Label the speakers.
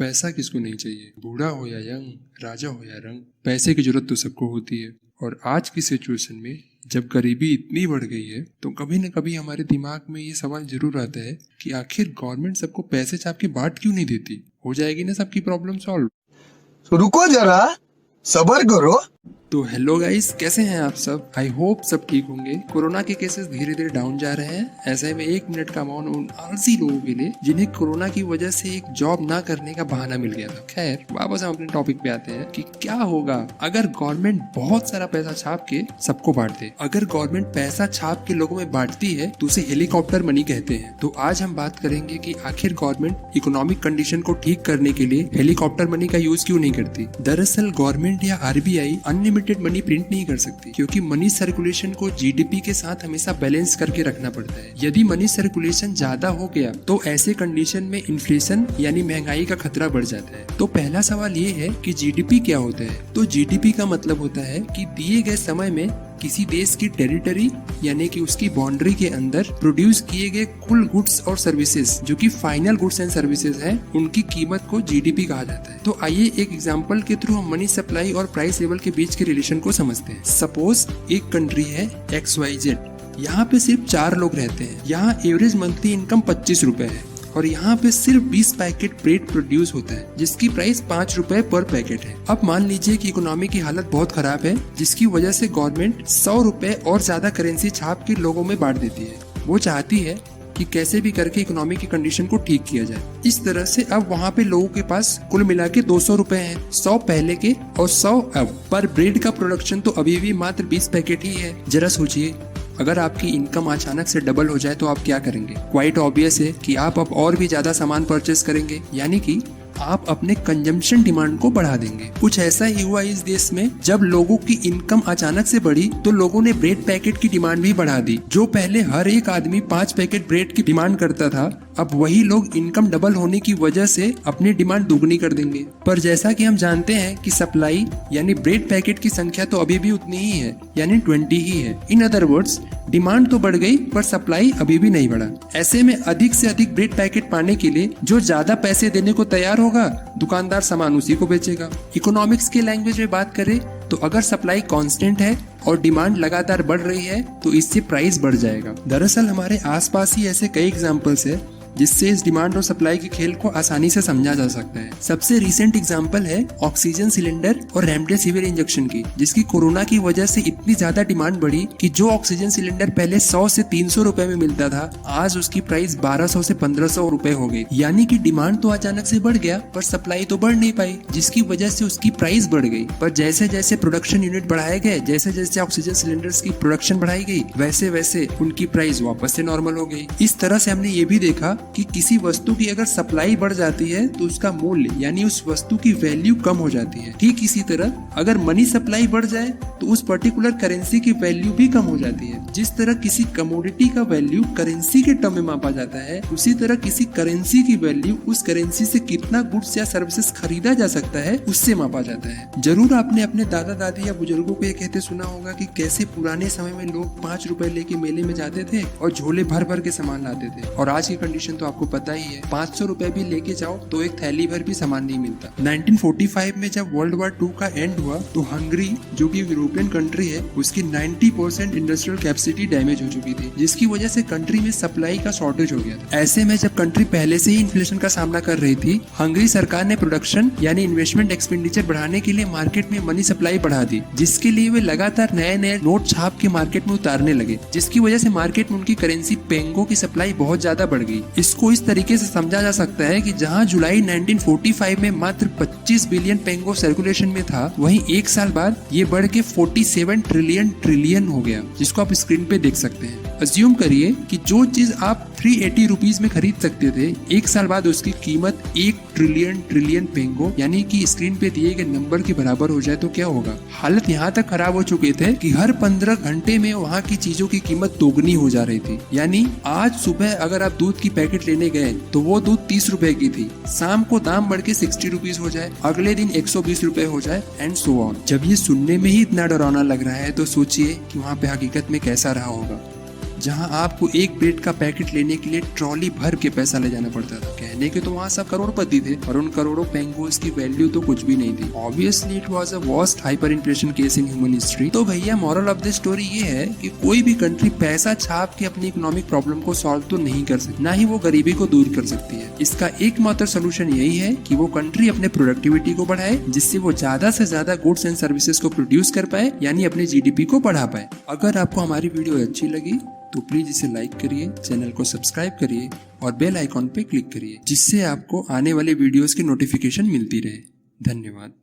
Speaker 1: पैसा किसको नहीं चाहिए, बूढ़ा हो या यंग, राजा हो या रंग, पैसे की जरूरत तो सबको होती है। और आज की सिचुएशन में जब गरीबी इतनी बढ़ गई है तो कभी न कभी हमारे दिमाग में ये सवाल जरूर आता है कि आखिर गवर्नमेंट सबको पैसे छाप के बांट क्यों नहीं देती, हो जाएगी ना सबकी प्रॉब्लम सॉल्व।
Speaker 2: तो रुको जरा, सब्र करो।
Speaker 1: तो हेलो गाइस, कैसे हैं आप सब? आई होप सब ठीक होंगे। कोरोना के केसेस धीरे धीरे डाउन जा रहे हैं। ऐसे में 1 मिनट का मौन उन आलसी लोगों के लिए जिन्हें कोरोना की वजह से एक जॉब ना करने का बहाना मिल गया था। खैर, वापस हम अपने टॉपिक पे आते हैं कि क्या होगा अगर गवर्नमेंट बहुत सारा पैसा छाप के सबको बांट दे। अगर गवर्नमेंट पैसा छाप के लोगों में बांटती है तो उसे हेलीकॉप्टर मनी कहते हैं। तो आज हम बात करेंगे कि आखिर गवर्नमेंट इकोनॉमिक कंडीशन को ठीक करने के लिए हेलीकॉप्टर मनी का यूज क्यों नहीं करती। दरअसल गवर्नमेंट या आरबीआई अनलिमिटेड मनी प्रिंट नहीं कर सकती, क्योंकि मनी सर्कुलेशन को जीडीपी के साथ हमेशा बैलेंस करके रखना पड़ता है। यदि मनी सर्कुलेशन ज्यादा हो गया तो ऐसे कंडीशन में इन्फ्लेशन यानी महंगाई का खतरा बढ़ जाता है। तो पहला सवाल ये है कि जीडीपी क्या होता है। तो जीडीपी का मतलब होता है कि दिए गए समय में किसी देश की टेरिटरी यानी कि उसकी बाउंड्री के अंदर प्रोड्यूस किए गए कुल गुड्स और सर्विसेज जो कि फाइनल गुड्स एंड सर्विसेज हैं, उनकी कीमत को जीडीपी कहा जाता है। तो आइए एक एग्जांपल के थ्रू हम मनी सप्लाई और प्राइस लेवल के बीच के रिलेशन को समझते हैं। सपोज एक कंट्री है XYZ, यहाँ पे सिर्फ 4 लोग रहते हैं। यहाँ एवरेज मंथली इनकम 25 रुपए है और यहाँ पे सिर्फ 20 पैकेट ब्रेड प्रोड्यूस होता है जिसकी प्राइस 5 रुपए पर पैकेट है। अब मान लीजिए कि इकोनॉमी की हालत बहुत खराब है, जिसकी वजह से गवर्नमेंट 100 रुपए और ज्यादा करेंसी छाप के लोगों में बांट देती है। वो चाहती है कि कैसे भी करके इकोनॉमी की कंडीशन को ठीक किया जाए। इस तरह से अब वहाँ पे लोगों के पास कुल मिला के 200 रुपए है, 100 पहले के और 100 अब। पर ब्रेड का प्रोडक्शन तो अभी भी मात्र 20 पैकेट ही है। जरा सोचिए, अगर आपकी इनकम अचानक से डबल हो जाए तो आप क्या करेंगे? क्वाइट ऑब्वियस है कि आप अब और भी ज्यादा सामान परचेस करेंगे, यानी कि आप अपने कंजम्पशन डिमांड को बढ़ा देंगे। कुछ ऐसा ही हुआ इस देश में। जब लोगों की इनकम अचानक से बढ़ी तो लोगों ने ब्रेड पैकेट की डिमांड भी बढ़ा दी। जो पहले हर एक आदमी 5 पैकेट ब्रेड की डिमांड करता था, अब वही लोग इनकम डबल होने की वजह से अपनी डिमांड दुगनी कर देंगे। पर जैसा कि हम जानते हैं कि सप्लाई यानी ब्रेड पैकेट की संख्या तो अभी भी उतनी ही है, यानी 20 ही है। इन अदर वर्ड्स, डिमांड तो बढ़ गई पर सप्लाई अभी भी नहीं बढ़ा। ऐसे में अधिक से अधिक ब्रेड पैकेट पाने के लिए जो ज्यादा पैसे देने को तैयार होगा, दुकानदार सामान उसी को बेचेगा। इकोनॉमिक्स के लैंग्वेज में बात करें तो अगर सप्लाई कांस्टेंट है और डिमांड लगातार बढ़ रही है तो इससे प्राइस बढ़ जाएगा। दरअसल हमारे आसपास ही ऐसे कई एग्जांपल्स है जिससे इस डिमांड और सप्लाई के खेल को आसानी से समझा जा सकता है। सबसे रिसेंट एग्जांपल है ऑक्सीजन सिलेंडर और रेमडेसिविर इंजेक्शन की, जिसकी कोरोना की वजह से इतनी ज्यादा डिमांड बढ़ी कि जो ऑक्सीजन सिलेंडर पहले 100 से 300 रुपए में मिलता था, आज उसकी प्राइस 1200 से 1500 रुपए हो गई। यानी कि डिमांड तो अचानक से बढ़ गया पर सप्लाई तो बढ़ नहीं पाई, जिसकी वजह से उसकी प्राइस बढ़ गई। पर जैसे जैसे प्रोडक्शन यूनिट बढ़ाए गए, जैसे जैसे ऑक्सीजन सिलेंडर्स की प्रोडक्शन बढ़ाई गई, वैसे वैसे उनकी प्राइस वापस से नॉर्मल हो गई। इस तरह से हमने ये भी देखा कि किसी वस्तु की अगर सप्लाई बढ़ जाती है तो उसका मूल्य यानी उस वस्तु की वैल्यू कम हो जाती है। ठीक इसी तरह अगर मनी सप्लाई बढ़ जाए तो उस पर्टिकुलर करेंसी की वैल्यू भी कम हो जाती है। जिस तरह किसी कमोडिटी का वैल्यू करेंसी के टर्म में मापा जाता है, उसी तरह किसी करेंसी की वैल्यू उस करेंसी से कितना गुड्स या सर्विसेज खरीदा जा सकता है उससे मापा जाता है। जरूर आपने अपने दादा दादी या बुजुर्गों को ये कहते सुना होगा कि कैसे पुराने समय में लोग 5 रुपए लेके मेले में जाते थे और झोले भर भर के सामान लाते थे। और आज की कंडीशन तो आपको पता ही है, 500 रुपए भी लेके जाओ तो एक थैली भर भी सामान नहीं मिलता। 1945 में जब वर्ल्ड वॉर 2 का एंड हुआ तो हंगरी, जो कि यूरोपियन कंट्री है, उसकी 90% इंडस्ट्रियल कैपेसिटी डैमेज हो चुकी थी, जिसकी वजह से कंट्री में सप्लाई का शॉर्टेज हो गया था। ऐसे में जब कंट्री पहले से ही इन्फ्लेशन का सामना कर रही थी, हंगरी सरकार ने प्रोडक्शन यानी इन्वेस्टमेंट एक्सपेंडिचर बढ़ाने के लिए मार्केट में मनी सप्लाई बढ़ा दी, जिसके लिए वे लगातार नए नए नोट छाप के मार्केट में उतारने लगे, जिसकी वजह से मार्केट में उनकी करेंसी पेंगो की सप्लाई बहुत ज्यादा बढ़ गई। इसको इस तरीके से समझा जा सकता है कि जहां जुलाई 1945 में मात्र 25 बिलियन पेंगो सर्कुलेशन में था, वहीं एक साल बाद ये बढ़ के 47 ट्रिलियन हो गया, जिसको आप स्क्रीन पे देख सकते हैं। अज्यूम करिए कि जो चीज आप 380 रुपीज में खरीद सकते थे, एक साल बाद उसकी कीमत 1 ट्रिलियन पेंगो यानी कि स्क्रीन पे दिए गए नंबर के बराबर हो जाए तो क्या होगा। हालत यहाँ तक खराब हो चुके थे कि हर 15 घंटे में वहाँ की चीजों की कीमत दोगुनी हो जा रही थी। यानी आज सुबह अगर आप दूध की पैकेट लेने गए तो वो दूध 30 रुपए की थी, शाम को दाम बढ़ के 60 रुपीज हो जाए, अगले दिन 120 रुपए हो जाए एंड सो ऑन। जब ये सुनने में ही इतना डरावना लग रहा है तो सोचिए कि वहाँ पे हकीकत में कैसा रहा होगा, जहाँ आपको एक ब्रेड का पैकेट लेने के लिए ट्रॉली भर के पैसा ले जाना पड़ता था। कहने के तो वहाँ सब करोड़पति थे, और उन करोड़ों पेंगुइन्स की वैल्यू तो कुछ भी नहीं थी। Obviously it was a worst hyper inflation case in human history. तो भैया मॉरल ऑफ द स्टोरी ये है कि कोई भी कंट्री पैसा छाप के अपनी इकोनॉमिक प्रॉब्लम को सॉल्व तो नहीं कर सकती, ना ही वो गरीबी को दूर कर सकती है। इसका एकमात्र सोल्यूशन यही है कि वो कंट्री अपने प्रोडक्टिविटी को बढ़ाए, जिससे वो ज्यादा से ज्यादा गुड्स एंड सर्विसेज को प्रोड्यूस कर पाए, यानी अपने जीडीपी को बढ़ा पाए। अगर आपको हमारी वीडियो अच्छी लगी तो प्लीज इसे लाइक करिए, चैनल को सब्सक्राइब करिए और बेल आइकॉन पे क्लिक करिए, जिससे आपको आने वाले वीडियोस की नोटिफिकेशन मिलती रहे। धन्यवाद।